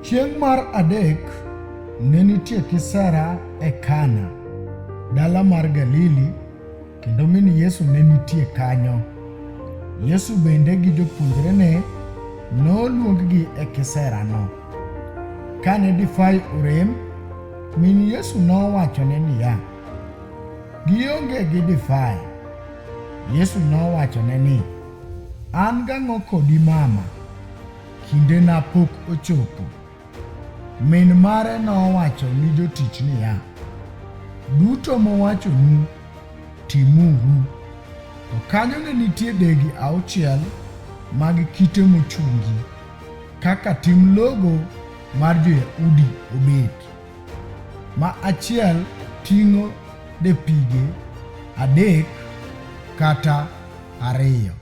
Chieng' mar adek ne nitie kisera e Kana, dala mar Galili, kendo min Yesu ne nitie kanyo. Yesu bende gi jopuonjrene noluonggi e kiserano. Kane divai orem, min Yesu nowachone niya, "Gionge gi divai." Yesu nowachone ni, "An gang'o kodi mama? Kindena pok ochopo." Min mare nowacho ni jotich niya, "Duto mowachonu timuru." To kanyo ne nitie degi 6 mag kite mochungi, kaka tim logo mar jo-Yahudi obet. Ma achiel ting'o depige 3 kata 2.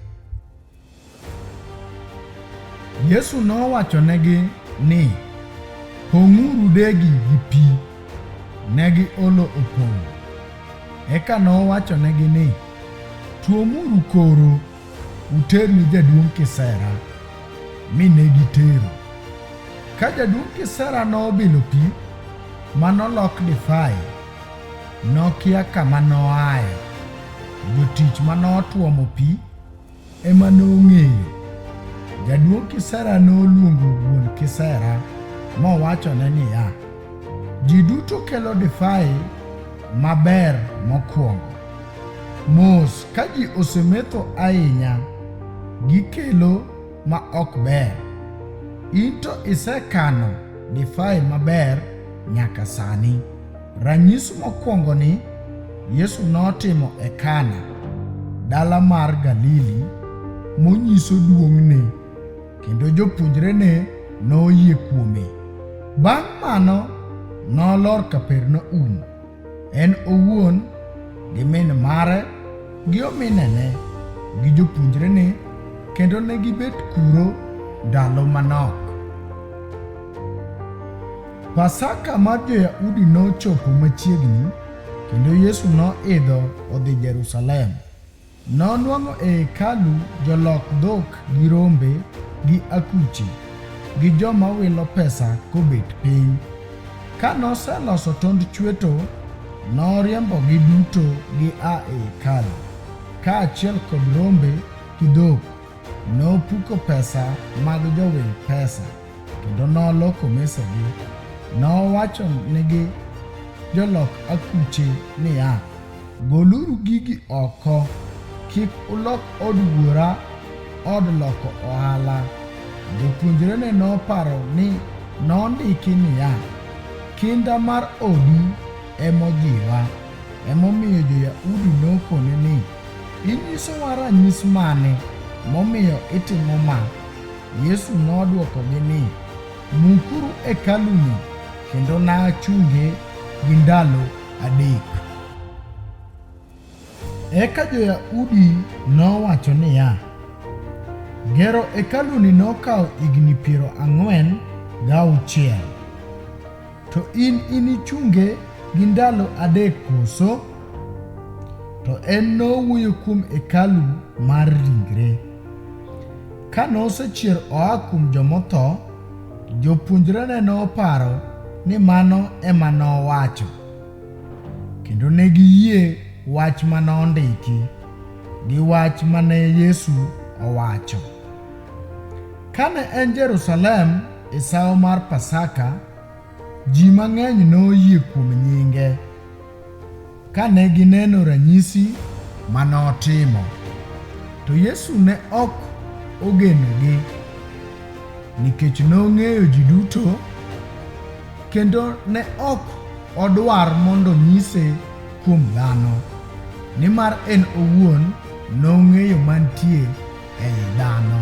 Yesu nowachonegi ni, "Pong'uru degi gi pi." Negi olo opong'o. Eka nowachonegi ni, "Tuomuru koro uter ni jaduong' kisera." Mi ne gitero. Ka jaduong' kisera nobilo pi manolok divai, nokia kama noaye. Jotich manotuomo pi ema nong'eyo. Jaduong' kisera noluongo wuon kisera mowachone niya, "Ji duto kelo divai maber mokwongo. Mos ka ji osemetho ahinya, gikelo ma ok ber. In to isekano divai maber nyaka sani." Ranyisi mokwongo ni Yesu notimo e Kana, dala mar Galili, monyiso duong'ne, kendo jopuonjrene noyie kuome. Bang' mano nolor Kapernaum, en owuon gi min mare gi ominene gi jopuonjrene, kendo ne gibet kuro ndalo manok. Pasaka mar jo-Yahudi nochopo machiegni, kendo Yesu noidho odhi Jerusalem. Nonwang'o e hekalu jolok dhok gi rombe gi akuche gi joma wilo pesa kobet piny. Ka noseloso tond chweto, noriembogi duto gia e hekalu, kaachiel kod rombe gi dhok. Nopuko pesa mag jowil pesa, kendo noloko mesegi. Nowacho negi jolok akuche niya, "Goluru gigi oko, kik ulok od Wuora od loko ohala." Jopuonjrene noparo ni nondiki niya, "Kinda mar odi emojiwa." Emomiyo jo-Yahudi nokone ni, "Inyisowa ranyisi mane momiyo itimo ma?" Yesu nodwokogi ni, "Mukuru hekaluni, kendo nachunge gi ndalo 3." Eka jo-Yahudi nowacho niya, "Gero hekaluni nokawo higni 46, to in inichunge gi ndalo 3 koso?" To en nowuoyo kuom hekalu mar ringre. Ka nosechier oa kuom jomotho, jopuonjrene noparo ni mano ema nowacho, kendo ne giyie wach manondiki gi wach mane Yesu owacho. Kane en Jerusalem e sawo mar Pasaka, ji mang'eny noyie kuom nyinge, kane gineno ranyisi manotimo. To Yesu ne ok ogenogi, nikech nong'eyo ji duto, kendo ne ok odwar mondo nyise kuom dhano, nimar en owuon nong'eyo mantie ei dhano.